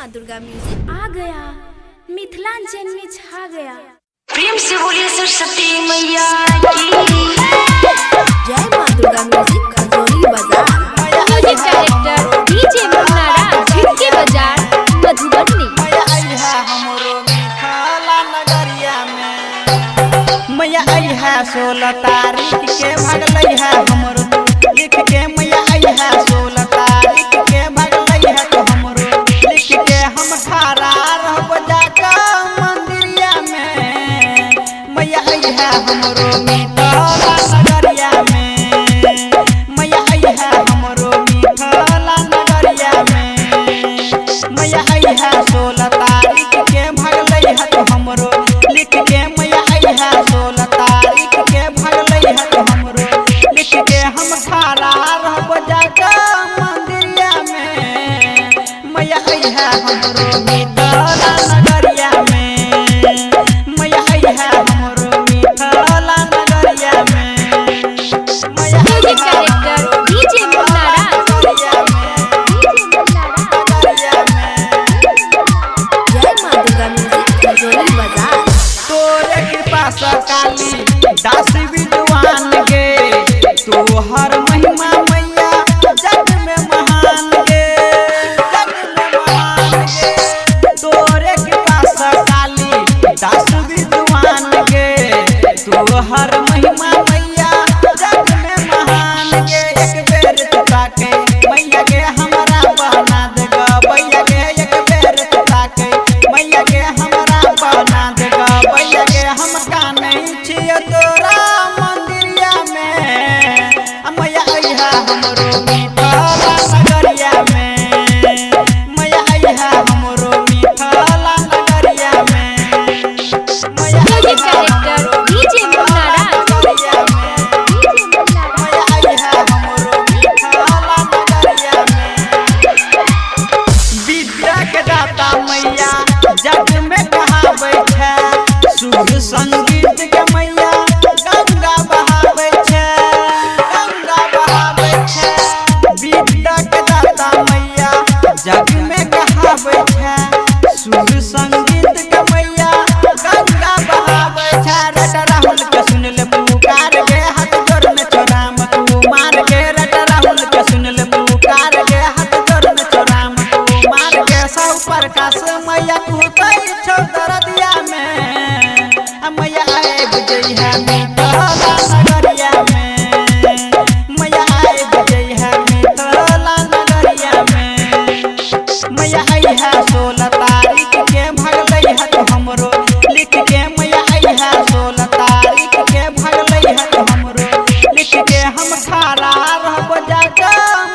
माँ दुर्गा म्यूजिक आ गया, मिथिलांचल में छा गया। प्रेम से बोलिए सरस्वती मैया की। जय माँ दुर्गा म्यूजिक खजोली बाजार। म्यूजिक डायरेक्टर डीजे मुन्ना राज, झिटके बाजार, मधुबनी। मैया आई है 16 तारीख के भगलई है हमरो लिख के। मैया आई है 16 तारीख के भगलई है तो हमरो लिख के। हम खड़ा रहब जाके मंदिरिया में। मैया आई है हमरो मिथिला नगरिया में। मैया आई है हमरो मिथिला नगरिया में। मैया आई है 16 तारीख के भगलई है तो हमरो लिख के। मैया आई है 16 तारीख के भगलई है तो हमरो लिख के। हम खड़ा रहब जाके मंदिरिया में। मैया आई है हमरो मिथिला नगरिया में। मैया आई है हमरो मिथिला नगरिया में। मैया म्यूजिक डायरेक्टर डीजे मुन्ना राज, जय माँ दुर्गा म्यूजिक खजोली बाजार। तोरे कृपा से काली दास विद्वान गे। तोहर महिमा मैया जग में महान गे, जग में महान गे। तोरे कृपा से काली दास विद्वान गे। तोहर महिमा मैया जग में महान गे। एक बेर चुका के मैया के हमरा बना दे गैया गे। एक बेर चुका के मैया के हमरा बना दे गैया गे। हम का नहीं छिए तोरा मंदिरिया में। मैया आई है हमरो मिथिला नगरिया में। मैया आई है हमरो मिथिला नगरिया में। मैया आई म्यूजिक है डायरेक्टर डीजे मुन्ना राज, मैया आई है हमरो मिथिला नगरिया में। विद्या के दाता मैया जग में कहावे छै। शुभ संगीत के मैया गंगा बहावे छै, गंगा बहावे छै। विद्या के दाता मैया जग में कहावे छै। शुभ संगीत के मैया गंगा बहावे छै। रट राहुल के सुन ले पुकार गे, हाथ जोड़ में छोराम कुमार गे। रट राहुल के सुन ले पुकार गे, हाथ जोड़ में छोराम कुमार गे। सब प्रकाश मैया तू कई छौ दरदिया में। मैया आए बुझई है मिथिला नगरिया में। मैया आए बुझई है मिथिला नगरिया में। मैया आई है 16 तारीख के भगलई है तो हमरो लिख के। मैया आई है 16 तारीख के भगलई है तो हमरो लिख के। हम खड़ा रहब जाके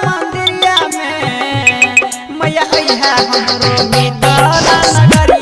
मंदिरिया में। मैया आई है हमरो मिथिला नगरिया